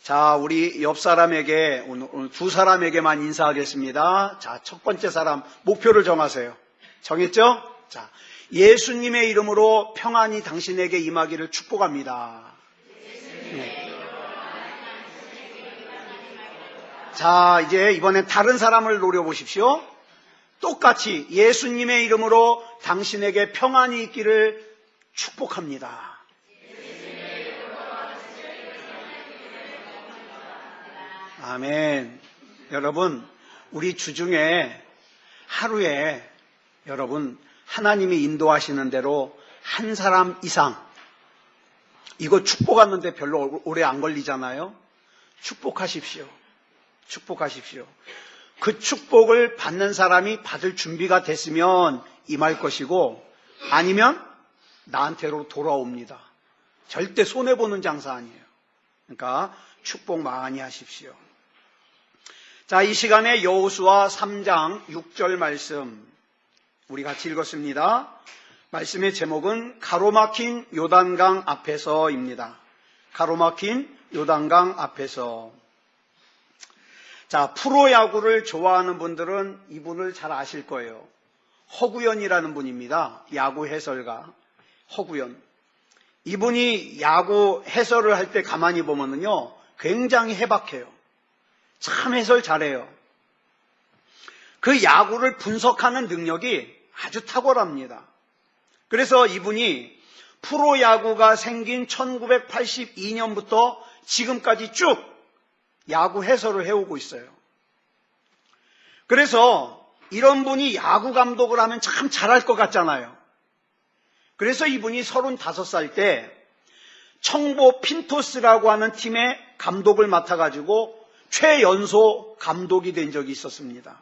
자, 우리 옆 사람에게, 오늘 두 사람에게만 인사하겠습니다. 자, 첫 번째 사람, 목표를 정하세요. 정했죠? 자, 예수님의 이름으로 평안이 당신에게 임하기를 축복합니다. 네. 자, 이제 이번엔 다른 사람을 노려보십시오. 똑같이 예수님의 이름으로 당신에게 평안이 있기를 축복합니다. 아멘. 여러분, 우리 주중에 하루에 여러분 하나님이 인도하시는 대로 한 사람 이상, 이거 축복하는데 별로 오래 안 걸리잖아요. 축복하십시오. 축복하십시오. 그 축복을 받는 사람이 받을 준비가 됐으면 임할 것이고, 아니면 나한테로 돌아옵니다. 절대 손해보는 장사 아니에요. 그러니까 축복 많이 하십시오. 자, 이 시간에 여호수아 3장 6절 말씀 우리 같이 읽었습니다. 말씀의 제목은 가로막힌 요단강 앞에서입니다. 가로막힌 요단강 앞에서. 자, 프로야구를 좋아하는 분들은 이분을 잘 아실 거예요. 허구연이라는 분입니다. 야구 해설가 허구연. 이분이 야구 해설을 할 때 가만히 보면은요, 굉장히 해박해요. 참 해설 잘해요. 그 야구를 분석하는 능력이 아주 탁월합니다. 그래서 이분이 프로야구가 생긴 1982년부터 지금까지 쭉 야구 해설을 해오고 있어요. 그래서 이런 분이 야구 감독을 하면 참 잘할 것 같잖아요. 그래서 이분이 35살 때 청보 핀토스라고 하는 팀의 감독을 맡아가지고 최연소 감독이 된 적이 있었습니다.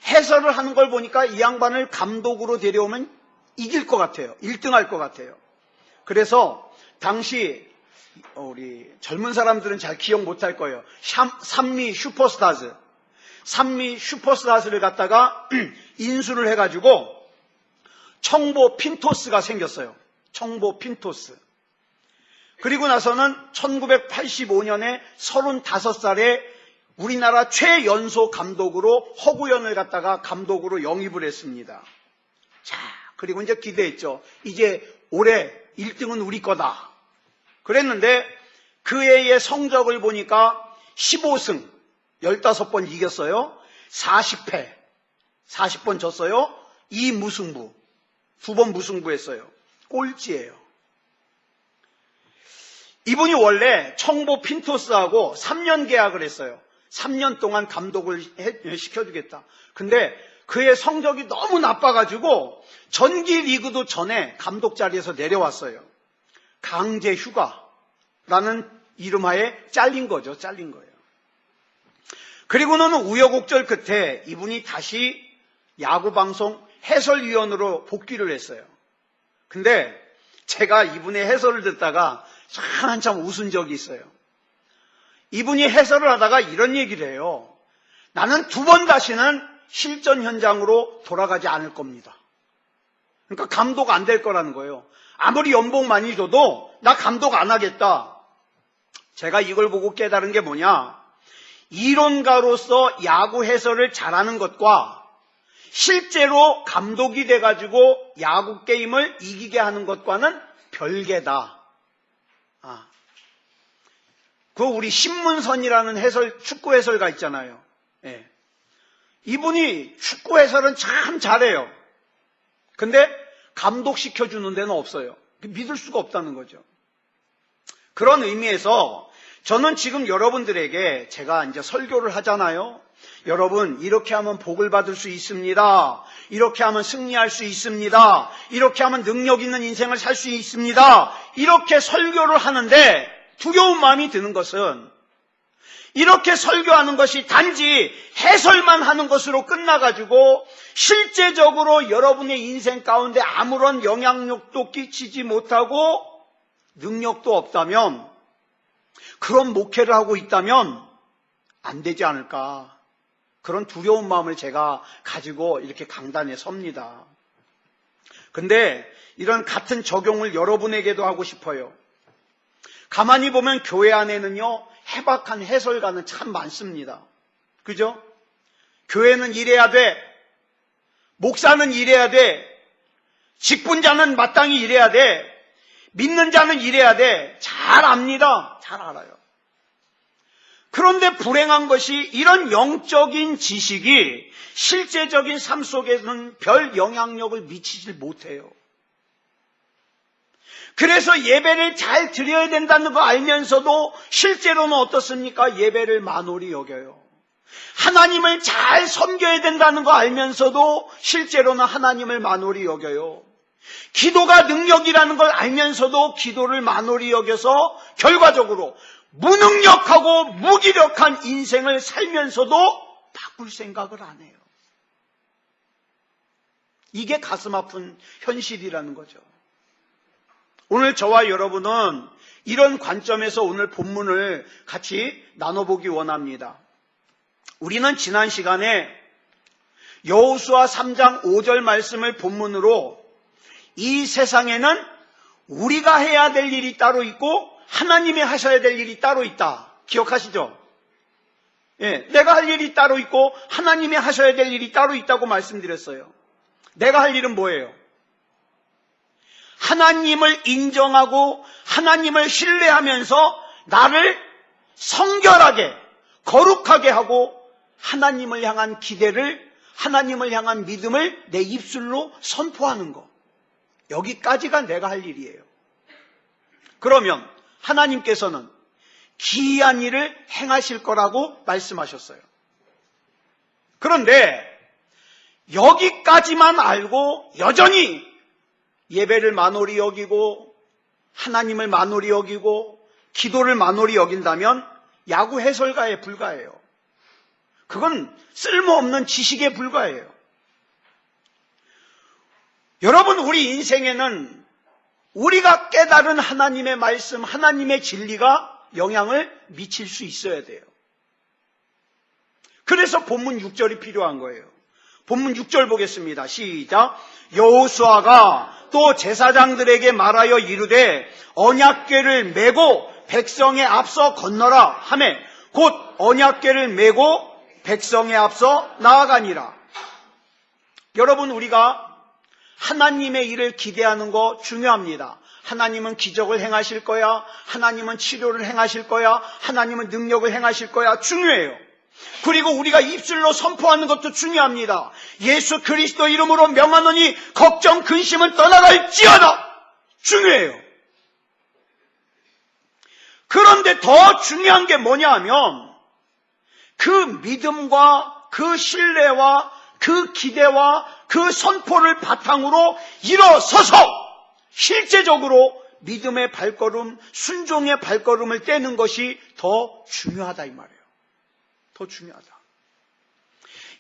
해설을 하는 걸 보니까 이 양반을 감독으로 데려오면 이길 것 같아요. 1등 할 것 같아요. 그래서 당시 우리 젊은 사람들은 잘 기억 못할 거예요. 산미 슈퍼스타즈를 갖다가 인수를 해가지고 청보 핀토스가 생겼어요. 청보 핀토스. 그리고 나서는 1985년에 35살에 우리나라 최연소 감독으로 허구연을 갖다가 감독으로 영입을 했습니다. 자, 그리고 이제 기대했죠. 이제 올해 1등은 우리 거다. 그랬는데 그 해의 성적을 보니까 15승, 15번 이겼어요. 40패, 40번 졌어요. 2무승부, 2번 무승부했어요. 꼴찌예요. 이분이 원래 청보 핀토스하고 3년 계약을 했어요. 3년 동안 감독을 시켜주겠다. 근데 그의 성적이 너무 나빠가지고 전기 리그도 전에 감독 자리에서 내려왔어요. 강제 휴가라는 이름하에 잘린 거죠. 잘린 거예요. 그리고는 우여곡절 끝에 이분이 다시 야구방송 해설위원으로 복귀를 했어요. 근데 제가 이분의 해설을 듣다가 한참 웃은 적이 있어요. 이분이 해설을 하다가 이런 얘기를 해요. 나는 2번 다시는 실전 현장으로 돌아가지 않을 겁니다. 그러니까 감독 안 될 거라는 거예요. 아무리 연봉 많이 줘도 나 감독 안 하겠다. 제가 이걸 보고 깨달은 게 뭐냐. 이론가로서 야구 해설을 잘하는 것과 실제로 감독이 돼가지고 야구 게임을 이기게 하는 것과는 별개다. 그 우리 신문선이라는 축구 해설가 있잖아요. 예. 이분이 축구 해설은 참 잘해요. 근데 감독 시켜주는 데는 없어요. 믿을 수가 없다는 거죠. 그런 의미에서 저는 지금 여러분들에게 제가 이제 설교를 하잖아요. 여러분, 이렇게 하면 복을 받을 수 있습니다. 이렇게 하면 승리할 수 있습니다. 이렇게 하면 능력 있는 인생을 살 수 있습니다. 이렇게 설교를 하는데 두려운 마음이 드는 것은 이렇게 설교하는 것이 단지 해설만 하는 것으로 끝나가지고 실제적으로 여러분의 인생 가운데 아무런 영향력도 끼치지 못하고 능력도 없다면, 그런 목회를 하고 있다면 안 되지 않을까, 그런 두려운 마음을 제가 가지고 이렇게 강단에 섭니다. 근데 이런 같은 적용을 여러분에게도 하고 싶어요. 가만히 보면 교회 안에는요, 해박한 해설가는 참 많습니다. 그죠? 교회는 이래야 돼. 목사는 이래야 돼. 직분자는 마땅히 이래야 돼. 믿는 자는 이래야 돼. 잘 압니다. 잘 알아요. 그런데 불행한 것이 이런 영적인 지식이 실제적인 삶 속에서는 별 영향력을 미치질 못해요. 그래서 예배를 잘 드려야 된다는 거 알면서도 실제로는 어떻습니까? 예배를 만홀히 여겨요. 하나님을 잘 섬겨야 된다는 거 알면서도 실제로는 하나님을 만홀히 여겨요. 기도가 능력이라는 걸 알면서도 기도를 만홀히 여겨서 결과적으로 무능력하고 무기력한 인생을 살면서도 바꿀 생각을 안 해요. 이게 가슴 아픈 현실이라는 거죠. 오늘 저와 여러분은 이런 관점에서 오늘 본문을 같이 나눠보기 원합니다. 우리는 지난 시간에 여호수아 3장 5절 말씀을 본문으로 이 세상에는 우리가 해야 될 일이 따로 있고 하나님이 하셔야 될 일이 따로 있다. 기억하시죠? 예, 내가 할 일이 따로 있고 하나님이 하셔야 될 일이 따로 있다고 말씀드렸어요. 내가 할 일은 뭐예요? 하나님을 인정하고 하나님을 신뢰하면서 나를 성결하게 거룩하게 하고 하나님을 향한 기대를, 하나님을 향한 믿음을 내 입술로 선포하는 것. 여기까지가 내가 할 일이에요. 그러면 하나님께서는 기이한 일을 행하실 거라고 말씀하셨어요. 그런데 여기까지만 알고 여전히 예배를 만홀히 여기고 하나님을 만홀히 여기고 기도를 만홀히 여긴다면 야구 해설가에 불과해요. 그건 쓸모없는 지식에 불과해요. 여러분, 우리 인생에는 우리가 깨달은 하나님의 말씀, 하나님의 진리가 영향을 미칠 수 있어야 돼요. 그래서 본문 6절이 필요한 거예요. 본문 6절 보겠습니다. 시작. 여호수아가 또 제사장들에게 말하여 이르되 언약궤를 메고 백성에 앞서 건너라 하매 곧 언약궤를 메고 백성에 앞서 나아가니라. 여러분, 우리가 하나님의 일을 기대하는 거 중요합니다. 하나님은 기적을 행하실 거야. 하나님은 치료를 행하실 거야. 하나님은 능력을 행하실 거야. 중요해요. 그리고 우리가 입술로 선포하는 것도 중요합니다. 예수 그리스도 이름으로 명하노니 걱정 근심은 떠나갈지어다. 중요해요. 그런데 더 중요한 게 뭐냐 하면 그 믿음과 그 신뢰와 그 기대와 그 선포를 바탕으로 일어서서 실제적으로 믿음의 발걸음, 순종의 발걸음을 떼는 것이 더 중요하다 이 말이에요. 더 중요하다.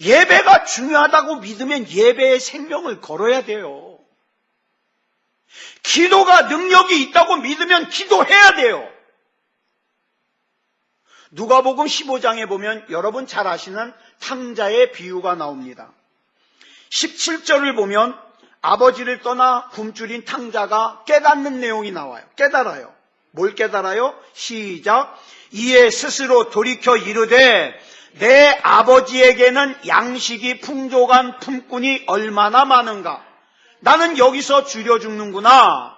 예배가 중요하다고 믿으면 예배의 생명을 걸어야 돼요. 기도가 능력이 있다고 믿으면 기도해야 돼요. 누가복음 15장에 보면 여러분 잘 아시는 탕자의 비유가 나옵니다. 17절을 보면 아버지를 떠나 굶주린 탕자가 깨닫는 내용이 나와요. 깨달아요. 뭘 깨달아요? 시작. 이에 스스로 돌이켜 이르되 내 아버지에게는 양식이 풍족한 품꾼이 얼마나 많은가. 나는 여기서 줄여 죽는구나.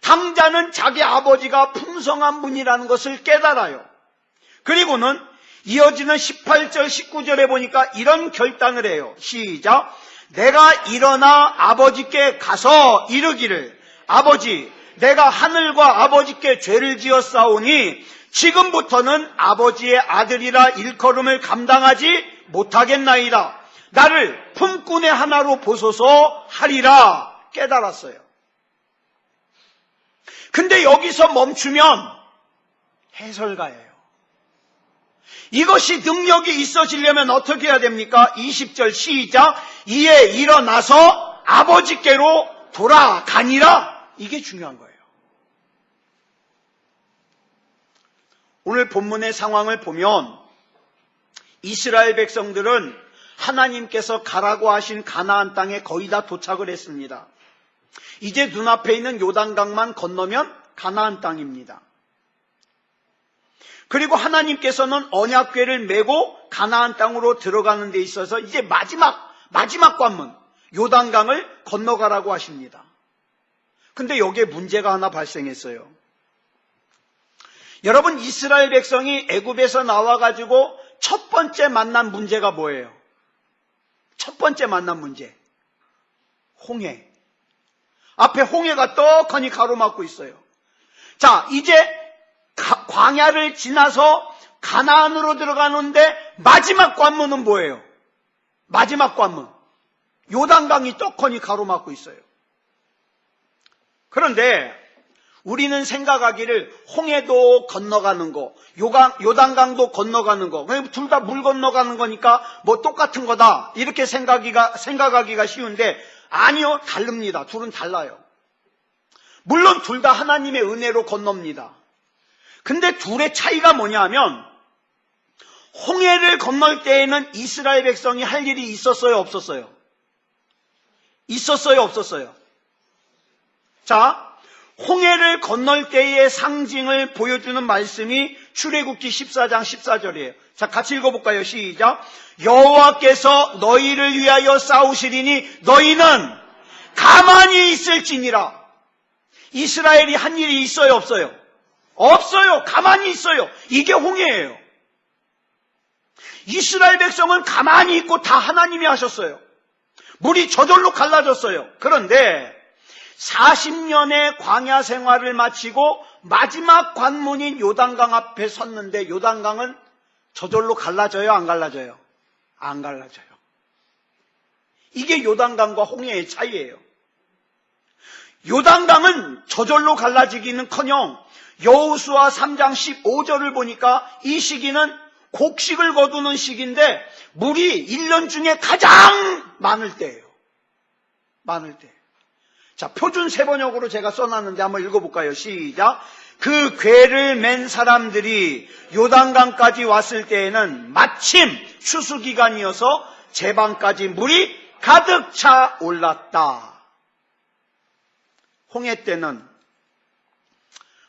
탕자는 자기 아버지가 풍성한 분이라는 것을 깨달아요. 그리고는 이어지는 18절 19절에 보니까 이런 결단을 해요. 시작. 내가 일어나 아버지께 가서 이르기를 아버지 내가 하늘과 아버지께 죄를 지었사오니 지금부터는 아버지의 아들이라 일컬음을 감당하지 못하겠나이다. 나를 품꾼의 하나로 보소서 하리라. 깨달았어요. 근데 여기서 멈추면 해설가예요. 이것이 능력이 있어지려면 어떻게 해야 됩니까? 20절 시작. 이에 일어나서 아버지께로 돌아가니라. 이게 중요한 거예요. 오늘 본문의 상황을 보면 이스라엘 백성들은 하나님께서 가라고 하신 가나안 땅에 거의 다 도착을 했습니다. 이제 눈앞에 있는 요단강만 건너면 가나안 땅입니다. 그리고 하나님께서는 언약궤를 메고 가나안 땅으로 들어가는 데 있어서 이제 마지막 관문 요단강을 건너가라고 하십니다. 근데 여기에 문제가 하나 발생했어요. 여러분, 이스라엘 백성이 애굽에서 나와가지고 첫 번째 만난 문제가 뭐예요? 첫 번째 만난 문제, 홍해. 앞에 홍해가 떡하니 가로막고 있어요. 자, 이제 광야를 지나서 가나안으로 들어가는데 마지막 관문은 뭐예요? 마지막 관문, 요단강이 떡하니 가로막고 있어요. 그런데 우리는 생각하기를 홍해도 건너가는 거, 요단강도 건너가는 거, 둘 다 물 건너가는 거니까 뭐 똑같은 거다, 이렇게 생각하기가 쉬운데 아니요, 다릅니다. 둘은 달라요. 물론 둘 다 하나님의 은혜로 건넙니다. 근데 둘의 차이가 뭐냐면, 홍해를 건널 때에는 이스라엘 백성이 할 일이 있었어요, 없었어요? 있었어요, 없었어요? 자, 홍해를 건널 때의 상징을 보여주는 말씀이 출애굽기 14장 14절이에요. 자, 같이 읽어볼까요? 시작. 여호와께서 너희를 위하여 싸우시리니 너희는 가만히 있을지니라. 이스라엘이 한 일이 있어요, 없어요? 없어요. 가만히 있어요. 이게 홍해예요. 이스라엘 백성은 가만히 있고 다 하나님이 하셨어요. 물이 저절로 갈라졌어요. 그런데 40년의 광야 생활을 마치고 마지막 관문인 요단강 앞에 섰는데 요단강은 저절로 갈라져요, 안 갈라져요? 안 갈라져요. 이게 요단강과 홍해의 차이예요. 요단강은 저절로 갈라지기는커녕 여호수아 3장 15절을 보니까 이 시기는 곡식을 거두는 시기인데 물이 1년 중에 가장 많을 때예요. 많을 때. 자, 표준 세번역으로 제가 써놨는데 한번 읽어볼까요? 시작. 그 궤를 맨 사람들이 요단강까지 왔을 때에는 마침 추수기간이어서 제방까지 물이 가득 차 올랐다. 홍해 때는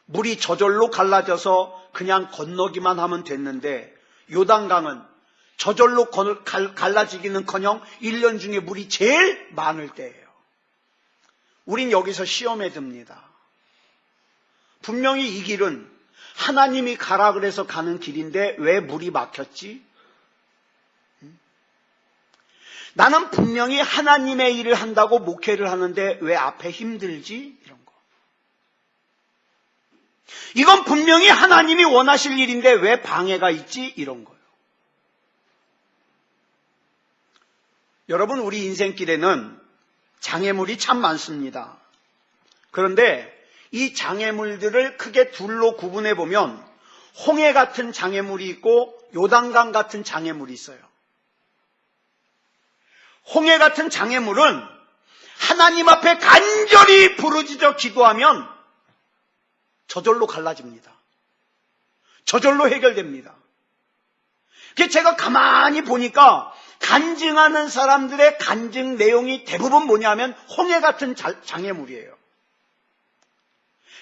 물이 저절로 갈라져서 그냥 건너기만 하면 됐는데 요단강은 저절로 갈라지기는커녕 1년 중에 물이 제일 많을 때예요. 우린 여기서 시험에 듭니다. 분명히 이 길은 하나님이 가라 그래서 가는 길인데 왜 물이 막혔지? 나는 분명히 하나님의 일을 한다고 목회를 하는데 왜 앞에 힘들지? 이런 거. 이건 분명히 하나님이 원하실 일인데 왜 방해가 있지? 이런 거예요. 여러분, 우리 인생길에는 장애물이 참 많습니다. 그런데 이 장애물들을 크게 둘로 구분해 보면 홍해 같은 장애물이 있고 요단강 같은 장애물이 있어요. 홍해 같은 장애물은 하나님 앞에 간절히 부르짖어 기도하면 저절로 갈라집니다. 저절로 해결됩니다. 그래서 제가 가만히 보니까 간증하는 사람들의 간증 내용이 대부분 뭐냐면 홍해 같은 장애물이에요.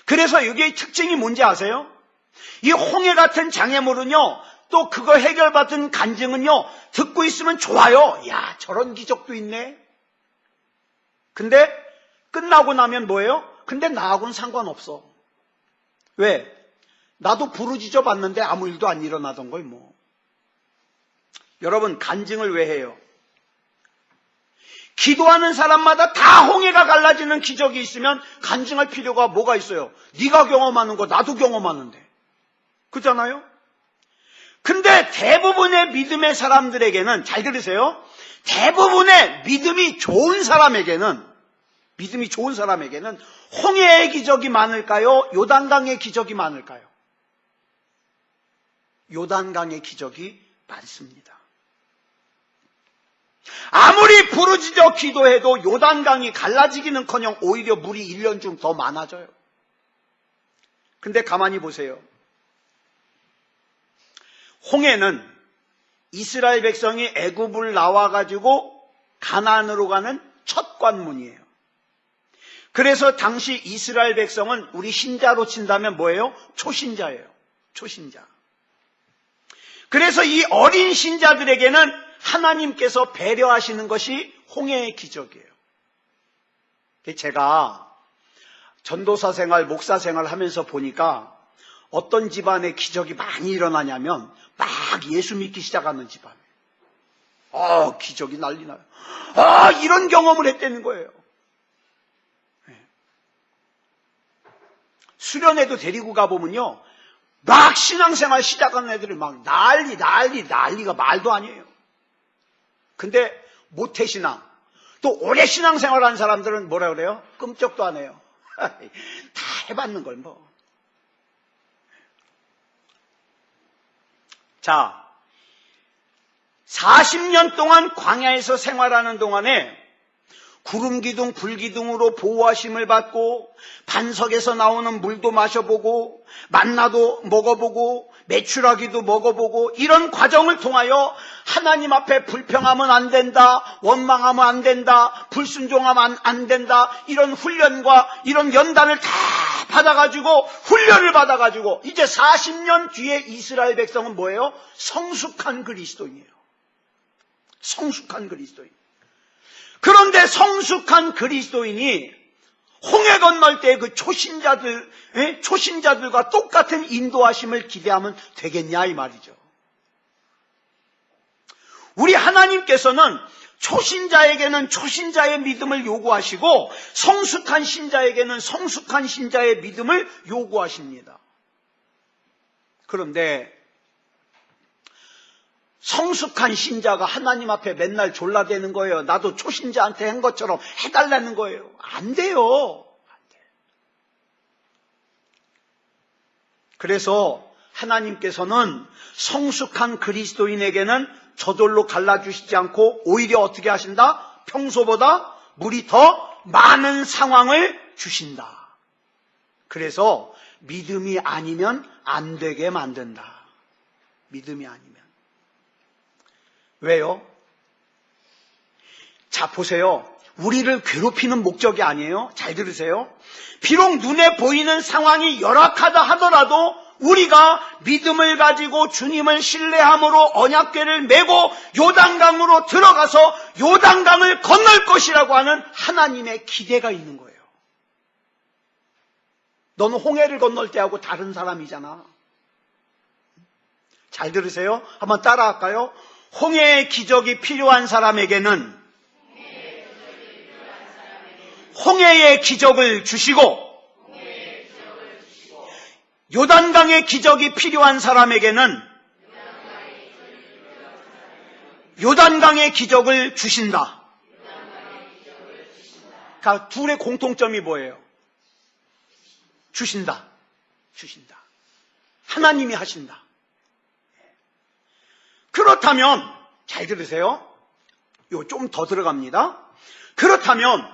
그래서 여기의 특징이 뭔지 아세요? 이 홍해 같은 장애물은요, 또 그거 해결받은 간증은요, 듣고 있으면 좋아요. 야, 저런 기적도 있네. 근데 끝나고 나면 뭐예요? 근데 나하고는 상관없어. 왜? 나도 부르짖어 봤는데 아무 일도 안 일어나던 걸 뭐. 여러분, 간증을 왜 해요? 기도하는 사람마다 다 홍해가 갈라지는 기적이 있으면 간증할 필요가 뭐가 있어요? 네가 경험하는 거 나도 경험하는데. 그렇잖아요? 근데 대부분의 믿음의 사람들에게는, 잘 들으세요, 대부분의 믿음이 좋은 사람에게는 홍해의 기적이 많을까요? 요단강의 기적이 많을까요? 요단강의 기적이 많습니다. 아무리 부르짖어 기도해도 요단강이 갈라지기는커녕 오히려 물이 1년 중 더 많아져요. 근데 가만히 보세요. 홍해는 이스라엘 백성이 애굽을 나와가지고 가나안으로 가는 첫 관문이에요. 그래서 당시 이스라엘 백성은 우리 신자로 친다면 뭐예요? 초신자예요. 초신자. 그래서 이 어린 신자들에게는 하나님께서 배려하시는 것이 홍해의 기적이에요. 제가 전도사 생활, 목사 생활 하면서 보니까 어떤 집안에 기적이 많이 일어나냐면 막 예수 믿기 시작하는 집안. 기적이 난리 나요. 이런 경험을 했다는 거예요. 수련회도 데리고 가보면요, 막 신앙생활 시작하는 애들이 막 난리가 말도 아니에요. 근데 모태신앙, 또 오래 신앙생활하는 사람들은 뭐라 그래요? 끔찍도 안 해요. 다 해봤는 걸 뭐. 자, 40년 동안 광야에서 생활하는 동안에 구름기둥, 불기둥으로 보호하심을 받고 반석에서 나오는 물도 마셔보고 만나도 먹어보고 메추라기도 먹어보고 이런 과정을 통하여 하나님 앞에 불평하면 안 된다, 원망하면 안 된다, 불순종하면 안 된다, 이런 훈련과 이런 연단을 다 받아가지고 훈련을 받아가지고 이제 40년 뒤에 이스라엘 백성은 뭐예요? 성숙한 그리스도인이에요. 성숙한 그리스도인. 그런데 성숙한 그리스도인이 홍해 건널 때 그 초신자들과 똑같은 인도하심을 기대하면 되겠냐 이 말이죠. 우리 하나님께서는 초신자에게는 초신자의 믿음을 요구하시고 성숙한 신자에게는 성숙한 신자의 믿음을 요구하십니다. 그런데 성숙한 신자가 하나님 앞에 맨날 졸라대는 거예요. 나도 초신자한테 한 것처럼 해달라는 거예요. 안 돼요. 안 돼. 그래서 하나님께서는 성숙한 그리스도인에게는 저절로 갈라주시지 않고 오히려 어떻게 하신다? 평소보다 물이 더 많은 상황을 주신다. 그래서 믿음이 아니면 안 되게 만든다. 믿음이 아니면. 왜요? 자, 보세요. 우리를 괴롭히는 목적이 아니에요. 잘 들으세요. 비록 눈에 보이는 상황이 열악하다 하더라도 우리가 믿음을 가지고 주님을 신뢰함으로 언약궤를 메고 요단강으로 들어가서 요단강을 건널 것이라고 하는 하나님의 기대가 있는 거예요. 너는 홍해를 건널 때하고 다른 사람이잖아. 잘 들으세요. 한번 따라할까요? 홍해의 기적이 필요한 사람에게는 홍해의 기적을 주시고 요단강의 기적이 필요한 사람에게는 요단강의 기적을 주신다. 그러니까 둘의 공통점이 뭐예요? 주신다. 주신다. 하나님이 하신다. 그렇다면 잘 들으세요. 요 좀 더 들어갑니다. 그렇다면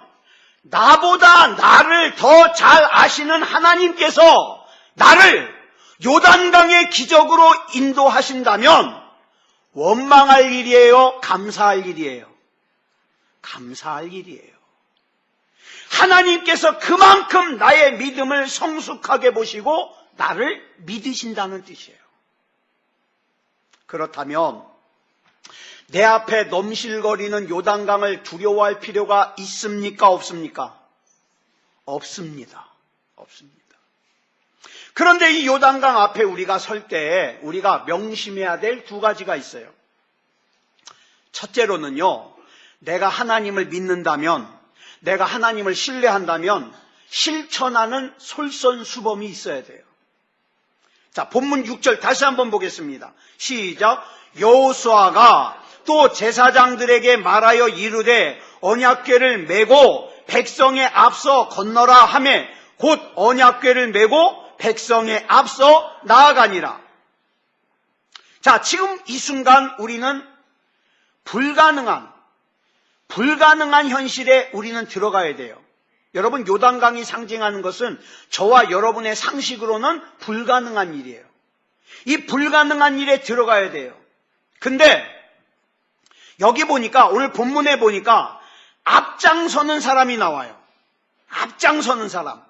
나보다 나를 더 잘 아시는 하나님께서 나를 요단강의 기적으로 인도하신다면 원망할 일이에요? 감사할 일이에요? 감사할 일이에요. 하나님께서 그만큼 나의 믿음을 성숙하게 보시고 나를 믿으신다는 뜻이에요. 그렇다면 내 앞에 넘실거리는 요단강을 두려워할 필요가 있습니까? 없습니까? 없습니다. 없습니다. 그런데 이 요단강 앞에 우리가 설 때 우리가 명심해야 될 두 가지가 있어요. 첫째로는요, 내가 하나님을 믿는다면, 내가 하나님을 신뢰한다면 실천하는 솔선수범이 있어야 돼요. 자, 본문 6절 다시 한번 보겠습니다. 시작. 여호수아가 또 제사장들에게 말하여 이르되 언약궤를 메고 백성에 앞서 건너라 하매 곧 언약궤를 메고 백성에 앞서 나아가니라. 자, 지금 이 순간 우리는 불가능한 현실에 우리는 들어가야 돼요. 여러분, 요단강이 상징하는 것은 저와 여러분의 상식으로는 불가능한 일이에요. 이 불가능한 일에 들어가야 돼요. 근데 여기 보니까, 오늘 본문에 보니까 앞장서는 사람이 나와요. 앞장서는 사람.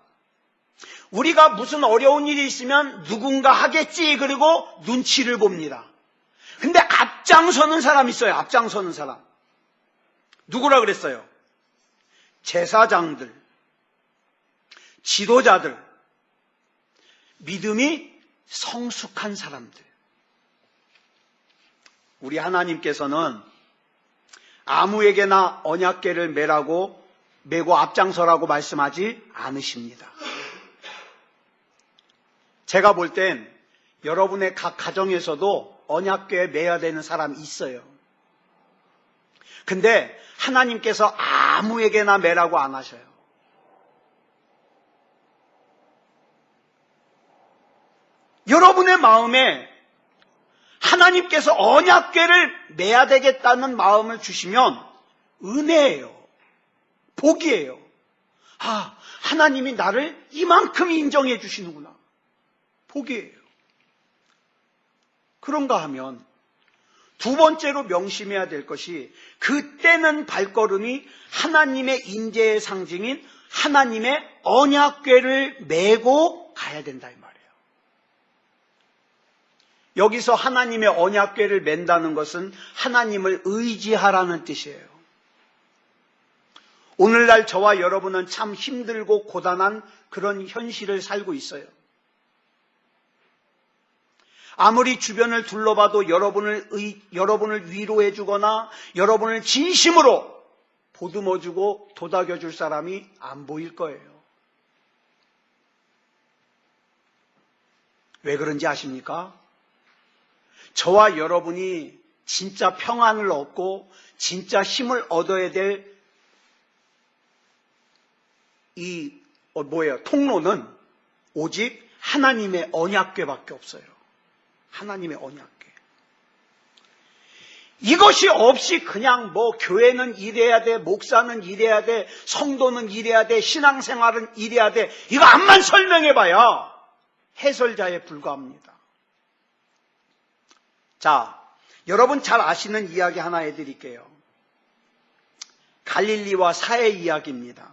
우리가 무슨 어려운 일이 있으면 누군가 하겠지, 그리고 눈치를 봅니다. 근데 앞장서는 사람 있어요. 앞장서는 사람. 누구라 그랬어요? 제사장들, 지도자들, 믿음이 성숙한 사람들. 우리 하나님께서는 아무에게나 언약궤를 메고 앞장서라고 말씀하지 않으십니다. 제가 볼 땐 여러분의 각 가정에서도 언약궤에 매야 되는 사람이 있어요. 근데 하나님께서 아무에게나 매라고 안 하셔요. 여러분의 마음에 하나님께서 언약궤를 매야 되겠다는 마음을 주시면 은혜예요. 복이에요. 아, 하나님이 나를 이만큼 인정해 주시는구나. 복이에요. 그런가 하면 두 번째로 명심해야 될 것이, 그때는 발걸음이 하나님의 인재의 상징인 하나님의 언약궤를 메고 가야 된다 이 말이에요. 여기서 하나님의 언약궤를 맨다는 것은 하나님을 의지하라는 뜻이에요. 오늘날 저와 여러분은 참 힘들고 고단한 그런 현실을 살고 있어요. 아무리 주변을 둘러봐도 여러분을 위로해 주거나 여러분을 진심으로 보듬어 주고 도닥여 줄 사람이 안 보일 거예요. 왜 그런지 아십니까? 저와 여러분이 진짜 평안을 얻고 진짜 힘을 얻어야 될 통로는 오직 하나님의 언약궤밖에 없어요. 하나님의 언약궤. 이것이 없이 그냥 교회는 이래야 돼, 목사는 이래야 돼, 성도는 이래야 돼, 신앙생활은 이래야 돼, 이거 암만 설명해봐야 해설자에 불과합니다. 자, 여러분 잘 아시는 이야기 하나 해드릴게요. 갈릴리와 사해 이야기입니다.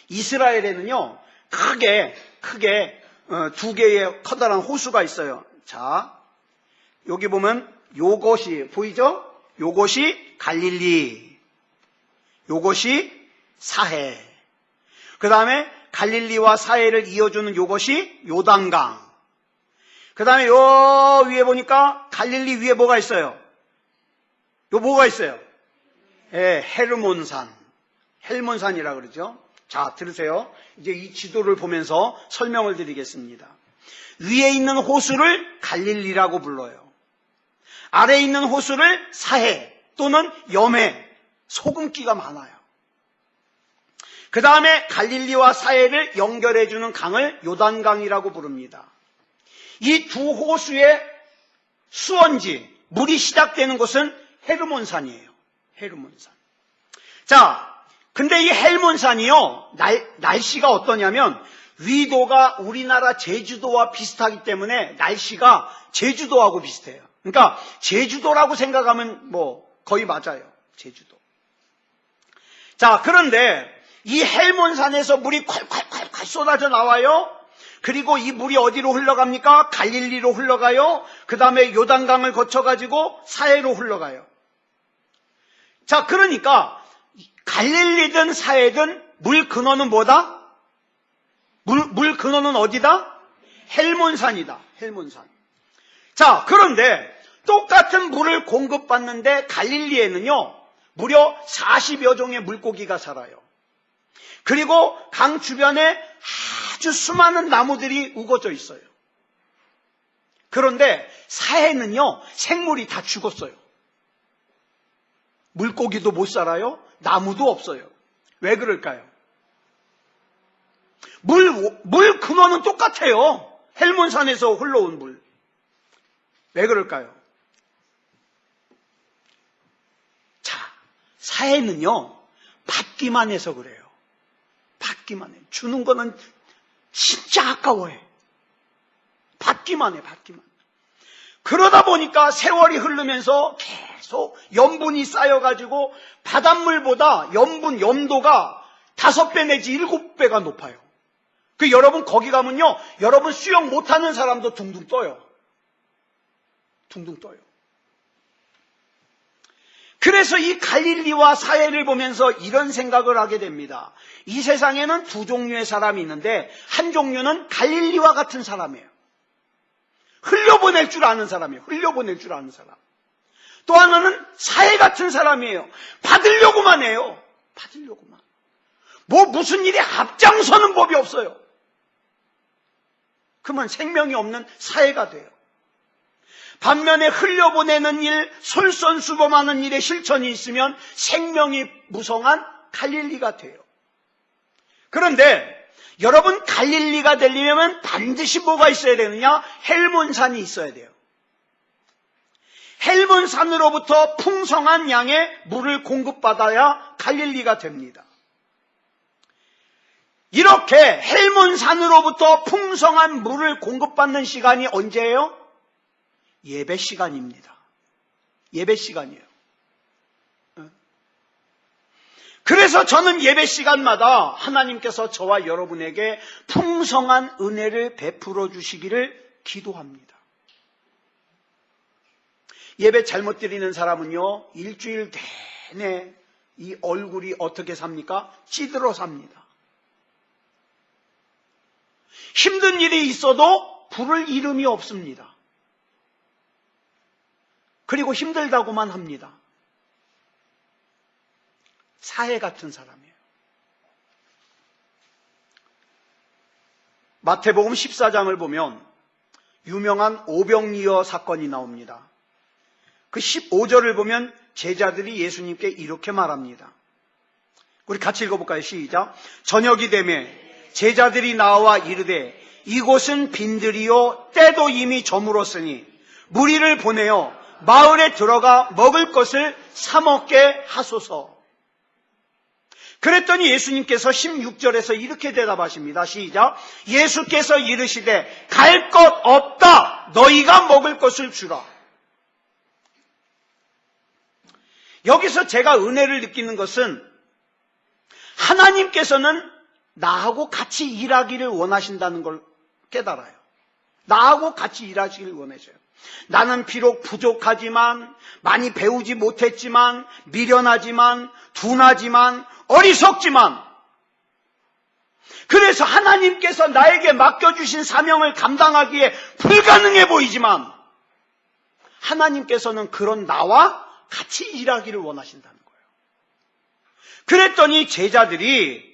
이스라엘에는요, 크게 두 개의 커다란 호수가 있어요. 자, 여기 보면 요것이 보이죠? 요것이 갈릴리, 요것이 사해. 그 다음에 갈릴리와 사해를 이어주는 요것이 요단강. 그 다음에 요 위에 보니까 갈릴리 위에 뭐가 있어요? 요 뭐가 있어요? 예, 헬몬산. 헬몬산이라 그러죠. 자, 들으세요. 이제 이 지도를 보면서 설명을 드리겠습니다. 위에 있는 호수를 갈릴리라고 불러요. 아래에 있는 호수를 사해 또는 염해, 소금기가 많아요. 그 다음에 갈릴리와 사해를 연결해주는 강을 요단강이라고 부릅니다. 이 두 호수의 수원지, 물이 시작되는 곳은 헤르몬산이에요. 헤르몬산. 자, 근데 이 헬몬산이요, 날씨가 어떠냐면 위도가 우리나라 제주도와 비슷하기 때문에 날씨가 제주도하고 비슷해요. 그러니까 제주도라고 생각하면 거의 맞아요. 제주도. 자, 그런데 이 헬몬산에서 물이 콸콸콸콸 쏟아져 나와요. 그리고 이 물이 어디로 흘러갑니까? 갈릴리로 흘러가요. 그 다음에 요단강을 거쳐가지고 사해로 흘러가요. 자, 그러니까 갈릴리든 사해든 물 근원은 뭐다? 물 근원은 어디다? 헬몬산이다. 헬몬산. 자, 그런데 똑같은 물을 공급받는데 갈릴리에는요, 무려 40여 종의 물고기가 살아요. 그리고 강 주변에 아주 수많은 나무들이 우거져 있어요. 그런데 사해는요, 생물이 다 죽었어요. 물고기도 못 살아요. 나무도 없어요. 왜 그럴까요? 물 근원은 똑같아요. 헬몬산에서 흘러온 물. 왜 그럴까요? 자, 사해는요, 받기만 해서 그래요. 받기만 해. 주는 거는 진짜 아까워해. 받기만 해, 받기만. 그러다 보니까 세월이 흐르면서 계속 염분이 쌓여가지고 바닷물보다 염도가 5배 내지 7배가 높아요. 여러분 거기 가면요, 여러분 수영 못하는 사람도 둥둥 떠요. 둥둥 떠요. 그래서 이 갈릴리와 사해를 보면서 이런 생각을 하게 됩니다. 이 세상에는 두 종류의 사람이 있는데 한 종류는 갈릴리와 같은 사람이에요. 흘려보낼 줄 아는 사람이에요. 흘려보낼 줄 아는 사람. 또 하나는 사해 같은 사람이에요. 받으려고만 해요. 받으려고만. 무슨 일에 앞장서는 법이 없어요. 그러면 생명이 없는 사해가 돼요. 반면에 흘려보내는 일, 솔선수범하는 일에 실천이 있으면 생명이 무성한 갈릴리가 돼요. 그런데 여러분, 갈릴리가 되려면 반드시 뭐가 있어야 되느냐? 헬몬산이 있어야 돼요. 헬몬산으로부터 풍성한 양의 물을 공급받아야 갈릴리가 됩니다. 이렇게 헬몬산으로부터 풍성한 물을 공급받는 시간이 언제예요? 예배 시간입니다. 예배 시간이에요. 그래서 저는 예배 시간마다 하나님께서 저와 여러분에게 풍성한 은혜를 베풀어 주시기를 기도합니다. 예배 잘못 드리는 사람은요, 일주일 내내 이 얼굴이 어떻게 삽니까? 찌들어 삽니다. 힘든 일이 있어도 부를 이름이 없습니다. 그리고 힘들다고만 합니다. 사해 같은 사람이에요. 마태복음 14장을 보면 유명한 오병이어 사건이 나옵니다. 그 15절을 보면 제자들이 예수님께 이렇게 말합니다. 우리 같이 읽어볼까요? 시작. 저녁이 되매 제자들이 나와 이르되 이곳은 빈들이요 때도 이미 저물었으니 무리를 보내어 마을에 들어가 먹을 것을 사 먹게 하소서. 그랬더니 예수님께서 16절에서 이렇게 대답하십니다. 시작. 예수께서 이르시되 갈 것 없다. 너희가 먹을 것을 주라. 여기서 제가 은혜를 느끼는 것은 하나님께서는 나하고 같이 일하기를 원하신다는 걸 깨달아요. 나하고 같이 일하시기를 원하셔요. 나는 비록 부족하지만, 많이 배우지 못했지만, 미련하지만, 둔하지만, 어리석지만, 그래서 하나님께서 나에게 맡겨주신 사명을 감당하기에 불가능해 보이지만 하나님께서는 그런 나와 같이 일하기를 원하신다는 거예요. 그랬더니 제자들이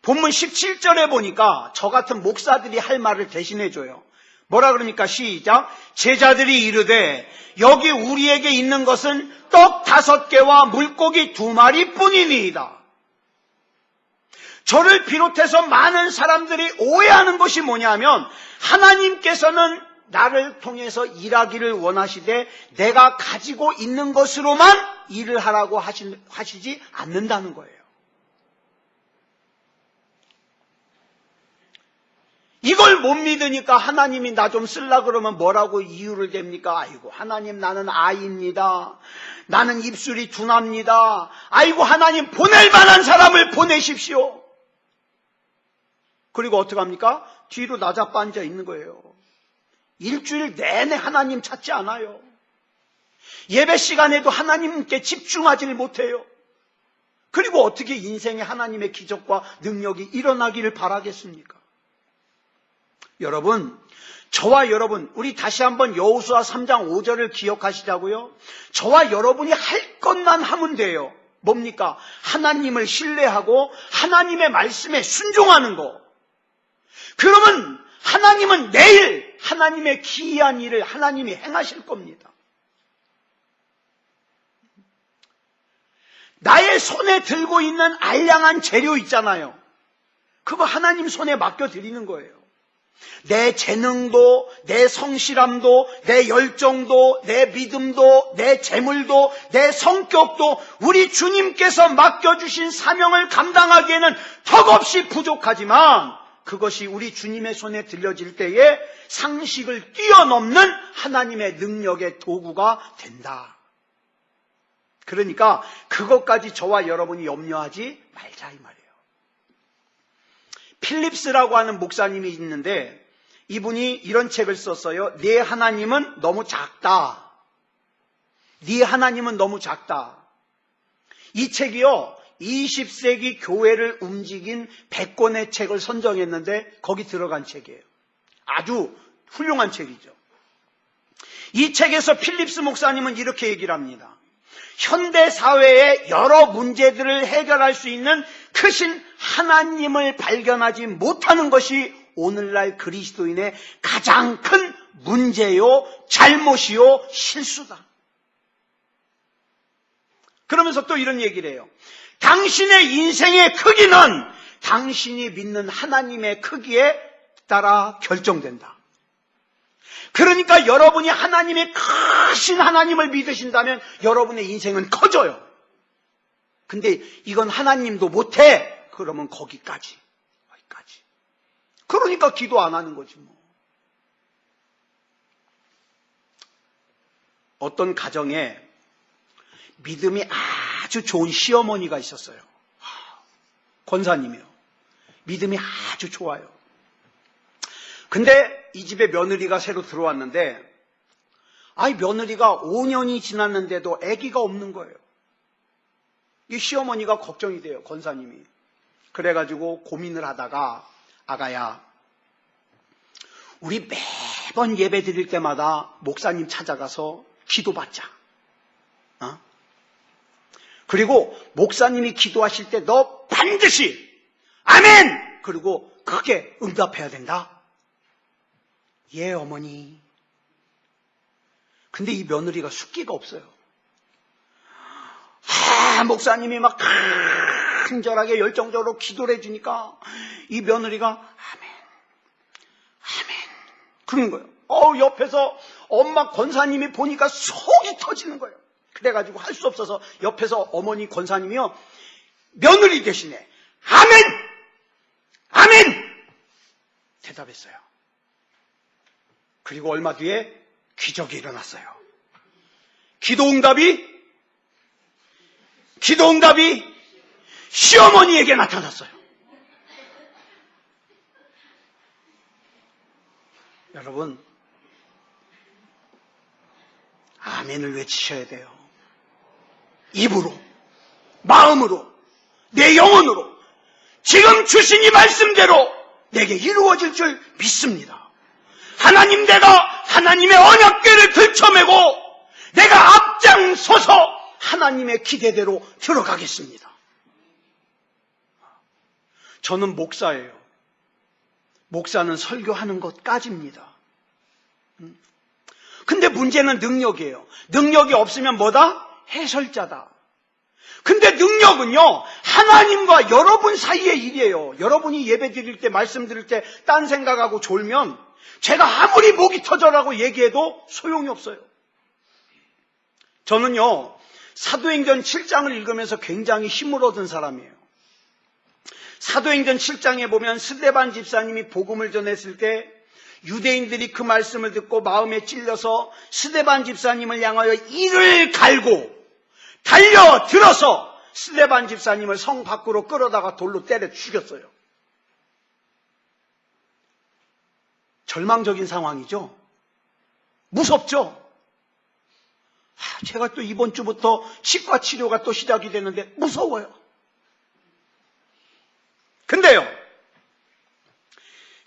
본문 17절에 보니까 저 같은 목사들이 할 말을 대신해줘요. 뭐라 그러니까 시작. 제자들이 이르되 여기 우리에게 있는 것은 떡 5개와 물고기 2마리 뿐이니이다. 저를 비롯해서 많은 사람들이 오해하는 것이 뭐냐면 하나님께서는 나를 통해서 일하기를 원하시되 내가 가지고 있는 것으로만 일을 하라고 하시지 않는다는 거예요. 이걸 못 믿으니까 하나님이 나 좀 쓰려고 그러면 뭐라고 이유를 댑니까? 아이고 하나님 나는 아이입니다. 나는 입술이 둔합니다. 아이고 하나님 보낼 만한 사람을 보내십시오. 그리고 어떻게 합니까? 뒤로 나자빠 앉아 있는 거예요. 일주일 내내 하나님 찾지 않아요. 예배 시간에도 하나님께 집중하지를 못해요. 그리고 어떻게 인생에 하나님의 기적과 능력이 일어나기를 바라겠습니까? 여러분, 저와 여러분, 우리 다시 한번 여호수아 3장 5절을 기억하시자고요. 저와 여러분이 할 것만 하면 돼요. 뭡니까? 하나님을 신뢰하고 하나님의 말씀에 순종하는 거. 그러면 하나님은 내일 하나님의 기이한 일을 하나님이 행하실 겁니다. 나의 손에 들고 있는 알량한 재료 있잖아요. 그거 하나님 손에 맡겨드리는 거예요. 내 재능도, 내 성실함도, 내 열정도, 내 믿음도, 내 재물도, 내 성격도 우리 주님께서 맡겨주신 사명을 감당하기에는 턱없이 부족하지만 그것이 우리 주님의 손에 들려질 때에 상식을 뛰어넘는 하나님의 능력의 도구가 된다. 그러니까 그것까지 저와 여러분이 염려하지 말자 이 말이에요. 필립스라고 하는 목사님이 있는데 이분이 이런 책을 썼어요. 네 하나님은 너무 작다. 네 하나님은 너무 작다. 이 책이요, 20세기 교회를 움직인 100권의 책을 선정했는데 거기 들어간 책이에요. 아주 훌륭한 책이죠. 이 책에서 필립스 목사님은 이렇게 얘기를 합니다. 현대 사회의 여러 문제들을 해결할 수 있는 크신 하나님을 발견하지 못하는 것이 오늘날 그리스도인의 가장 큰 문제요, 잘못이요, 실수다. 그러면서 또 이런 얘기를 해요. 당신의 인생의 크기는 당신이 믿는 하나님의 크기에 따라 결정된다. 그러니까 여러분이 하나님의 크신 하나님을 믿으신다면 여러분의 인생은 커져요. 근데 이건 하나님도 못해. 그러면 거기까지. 그러니까 기도 안 하는 거지 뭐. 어떤 가정에 믿음이 아주 좋은 시어머니가 있었어요. 권사님이요. 믿음이 아주 좋아요. 근데 이 집에 며느리가 새로 들어왔는데 며느리가 5년이 지났는데도 아기가 없는 거예요. 이 시어머니가 걱정이 돼요. 권사님이. 그래가지고 고민을 하다가 아가야, 우리 매번 예배 드릴 때마다 목사님 찾아가서 기도받자. 그리고 목사님이 기도하실 때 너 반드시 아멘! 그리고 크게 응답해야 된다. 예, 어머니. 근데 이 며느리가 숫기가 없어요. 목사님이 막 간절하게 열정적으로 기도를 해주니까 이 며느리가 아멘 그런 거예요. 옆에서 엄마 권사님이 보니까 속이 터지는 거예요. 그래가지고 할 수 없어서 옆에서 어머니 권사님이요, 며느리 대신에 아멘 대답했어요. 그리고 얼마 뒤에 기적이 일어났어요. 기도 응답이 시어머니에게 나타났어요. 여러분, 아멘을 외치셔야 돼요. 입으로, 마음으로, 내 영혼으로 지금 주신 이 말씀대로 내게 이루어질 줄 믿습니다. 하나님, 내가 하나님의 언약궤를 들쳐매고 내가 앞장서서 하나님의 기대대로 들어가겠습니다. 저는 목사예요. 목사는 설교하는 것까지입니다. 근데 문제는 능력이에요. 능력이 없으면 뭐다? 해설자다. 근데 능력은요, 하나님과 여러분 사이의 일이에요. 여러분이 예배 드릴 때, 말씀 드릴 때 딴 생각하고 졸면 제가 아무리 목이 터져라고 얘기해도 소용이 없어요. 저는요, 사도행전 7장을 읽으면서 굉장히 힘을 얻은 사람이에요. 사도행전 7장에 보면 스데반 집사님이 복음을 전했을 때 유대인들이 그 말씀을 듣고 마음에 찔려서 스데반 집사님을 향하여 이를 갈고 달려들어서 스데반 집사님을 성 밖으로 끌어다가 돌로 때려 죽였어요. 절망적인 상황이죠. 무섭죠. 제가 또 이번 주부터 치과 치료가 또 시작이 되는데 무서워요. 근데요,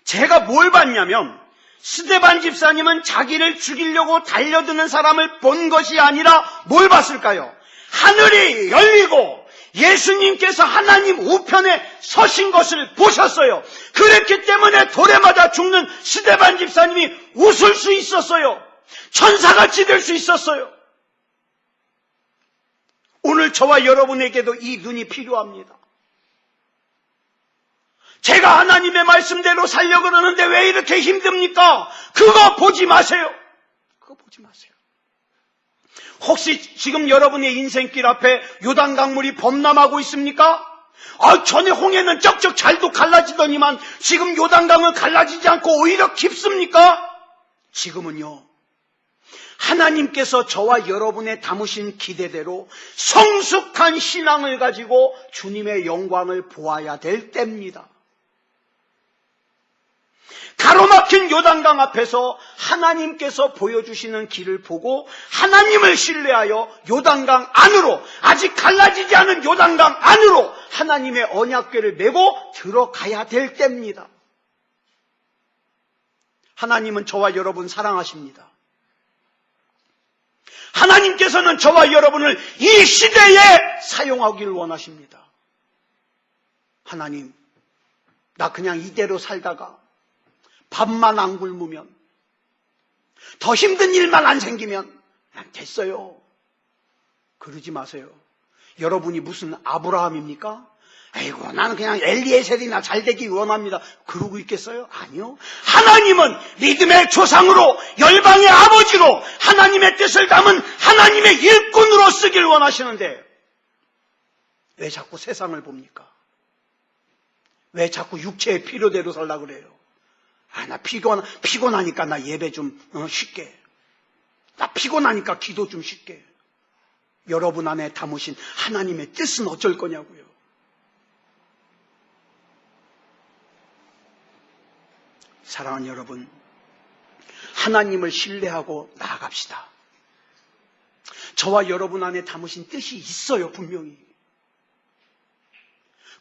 제가 뭘 봤냐면 스데반 집사님은 자기를 죽이려고 달려드는 사람을 본 것이 아니라 뭘 봤을까요? 하늘이 열리고 예수님께서 하나님 우편에 서신 것을 보셨어요. 그랬기 때문에 돌에 맞아 죽는 스데반 집사님이 웃을 수 있었어요. 천사같이 될 수 있었어요. 오늘 저와 여러분에게도 이 눈이 필요합니다. 제가 하나님의 말씀대로 살려고 그러는데 왜 이렇게 힘듭니까? 그거 보지 마세요. 혹시 지금 여러분의 인생길 앞에 요단강물이 범람하고 있습니까? 전에 홍해는 쩍쩍 잘도 갈라지더니만 지금 요단강은 갈라지지 않고 오히려 깊습니까? 지금은요, 하나님께서 저와 여러분의 담으신 기대대로 성숙한 신앙을 가지고 주님의 영광을 보아야 될 때입니다. 가로막힌 요단강 앞에서 하나님께서 보여주시는 길을 보고 하나님을 신뢰하여 요단강 안으로, 아직 갈라지지 않은 요단강 안으로 하나님의 언약궤를 메고 들어가야 될 때입니다. 하나님은 저와 여러분 사랑하십니다. 하나님께서는 저와 여러분을 이 시대에 사용하기를 원하십니다. 하나님, 나 그냥 이대로 살다가 밥만 안 굶으면, 더 힘든 일만 안 생기면 난 됐어요. 그러지 마세요. 여러분이 무슨 아브라함입니까? 아이고, 나는 그냥 엘리에셀이나 잘 되기 원합니다. 그러고 있겠어요? 아니요. 하나님은 믿음의 조상으로, 열방의 아버지로, 하나님의 뜻을 담은 하나님의 일꾼으로 쓰길 원하시는데 왜 자꾸 세상을 봅니까? 왜 자꾸 육체의 필요대로 살려고 그래요? 나 피곤하니까 나 예배 좀 쉽게. 나 피곤하니까 기도 좀 쉽게. 여러분 안에 담으신 하나님의 뜻은 어쩔 거냐고요. 사랑하는 여러분, 하나님을 신뢰하고 나아갑시다. 저와 여러분 안에 담으신 뜻이 있어요, 분명히.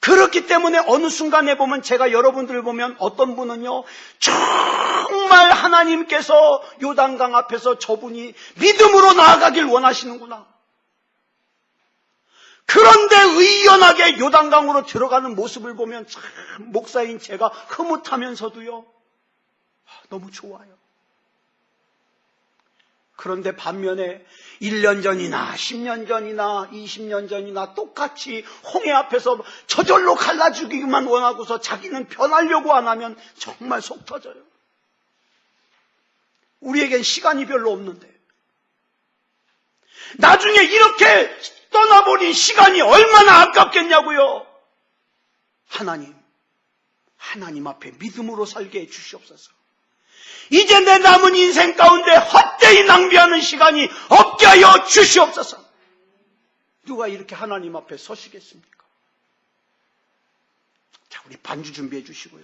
그렇기 때문에 어느 순간에 보면, 제가 여러분들을 보면 어떤 분은요, 정말 하나님께서 요단강 앞에서 저분이 믿음으로 나아가길 원하시는구나. 그런데 의연하게 요단강으로 들어가는 모습을 보면 참 목사인 제가 흐뭇하면서도요, 너무 좋아요. 그런데 반면에 1년 전이나 10년 전이나 20년 전이나 똑같이 홍해 앞에서 저절로 갈라주기만 원하고서 자기는 변하려고 안 하면 정말 속 터져요. 우리에겐 시간이 별로 없는데 나중에 이렇게 떠나버린 시간이 얼마나 아깝겠냐고요. 하나님 앞에 믿음으로 살게 해 주시옵소서. 이제 내 남은 인생 가운데 헛되이 낭비하는 시간이 없게 하여 주시옵소서. 누가 이렇게 하나님 앞에 서시겠습니까? 자, 우리 반주 준비해 주시고요.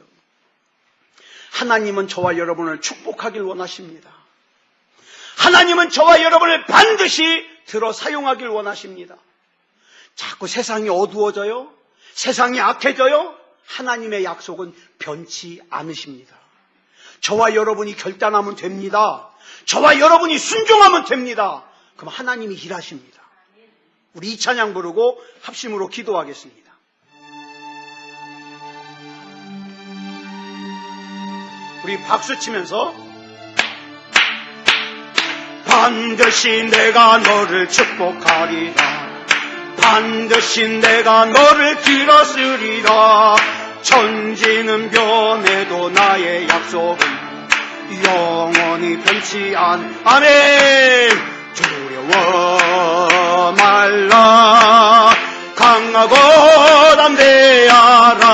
하나님은 저와 여러분을 축복하길 원하십니다. 하나님은 저와 여러분을 반드시 들어 사용하길 원하십니다. 자꾸 세상이 어두워져요? 세상이 악해져요? 하나님의 약속은 변치 않으십니다. 저와 여러분이 결단하면 됩니다. 저와 여러분이 순종하면 됩니다. 그럼 하나님이 일하십니다. 우리 이 찬양 부르고 합심으로 기도하겠습니다. 우리 박수 치면서 반드시 내가 너를 축복하리라. 반드시 내가 너를 들었으리라. 천지는 변해도 나의 약속은 영원히 변치 않. 아멘. 두려워 말라. 강하고 담대하라.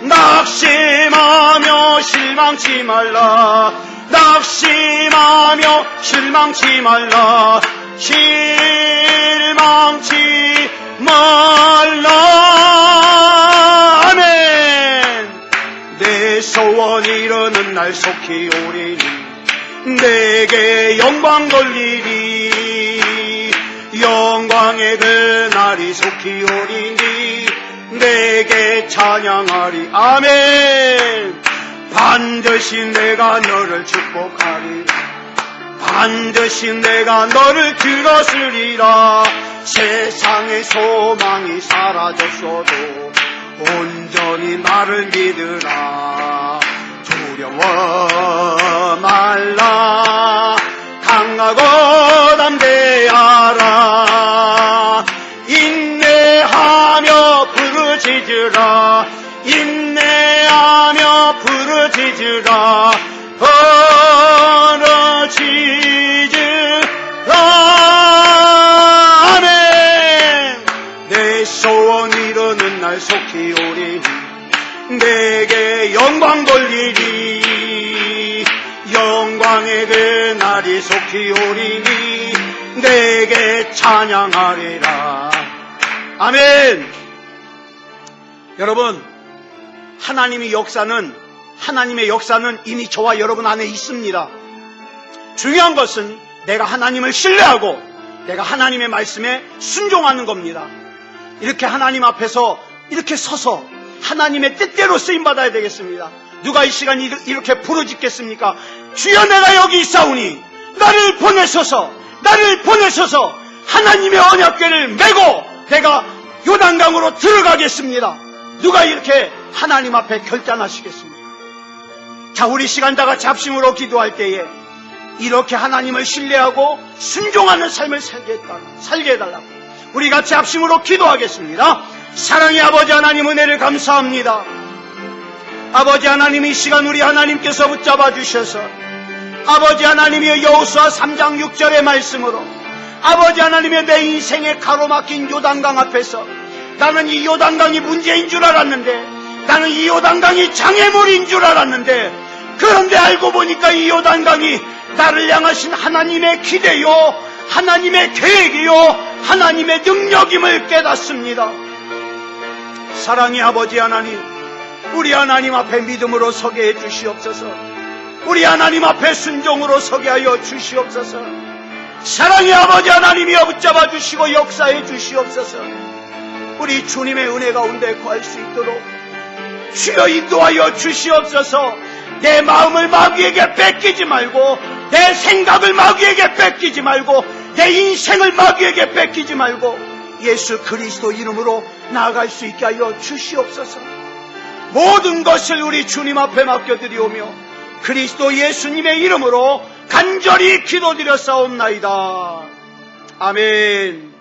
낙심하며 실망치 말라. 낙심하며 실망치 말라. 실망치 말라. 아멘. 내 소원 이루는 날 속히 오리니 내게 영광 돌리리. 영광의 그날이 속히 오리니 내게 찬양하리. 아멘. 반드시 내가 너를 축복하리. 반드시 내가 너를 들었으리라. 세상의 소망이 사라졌어도 온전히 나를 믿으라. 두려워 말라. 강하고 담대하라. 인내하며 부르짖으라. 인내하며 부르짖으라. 부르짖으라. 아멘. 내 소원 이루는 날 속히 오리니 내게 영광 돌리리. 영광의 그날이 속히 오리니 내게 찬양하리라. 아멘. 여러분, 하나님의 역사는 하나님의 역사는 이미 저와 여러분 안에 있습니다. 중요한 것은 내가 하나님을 신뢰하고 내가 하나님의 말씀에 순종하는 겁니다. 이렇게 하나님 앞에서 이렇게 서서 하나님의 뜻대로 쓰임받아야 되겠습니다. 누가 이 시간 이렇게 부르짖겠습니까? 주여, 내가 여기 있사오니 나를 보내소서, 나를 보내소서. 하나님의 언약궤를 메고 내가 요단강으로 들어가겠습니다. 누가 이렇게 하나님 앞에 결단하시겠습니까? 자, 우리 시간 다 같이 합심으로 기도할 때에 이렇게 하나님을 신뢰하고 순종하는 삶을 살게 해달라고 우리 같이 합심으로 기도하겠습니다. 사랑의 아버지 하나님, 은혜를 감사합니다. 아버지 하나님, 이 시간 우리 하나님께서 붙잡아 주셔서 아버지 하나님의 여호수아 3장 6절의 말씀으로 아버지 하나님의 내 인생에 가로막힌 요단강 앞에서 나는 이 요단강이 문제인 줄 알았는데, 나는 이 요단강이 장애물인 줄 알았는데, 그런데 알고 보니까 이 요단강이 나를 향하신 하나님의 기대요, 하나님의 계획이요, 하나님의 능력임을 깨닫습니다. 사랑의 아버지 하나님, 우리 하나님 앞에 믿음으로 서게 해 주시옵소서. 우리 하나님 앞에 순종으로 서게 하여 주시옵소서. 사랑의 아버지 하나님이여 붙잡아 주시고 역사해 주시옵소서. 우리 주님의 은혜 가운데 거할 수 있도록 주여 인도하여 주시옵소서. 내 마음을 마귀에게 뺏기지 말고, 내 생각을 마귀에게 뺏기지 말고, 내 인생을 마귀에게 뺏기지 말고 예수 그리스도 이름으로 나아갈 수 있게 하여 주시옵소서. 모든 것을 우리 주님 앞에 맡겨드리오며 그리스도 예수님의 이름으로 간절히 기도드렸사옵나이다. 아멘.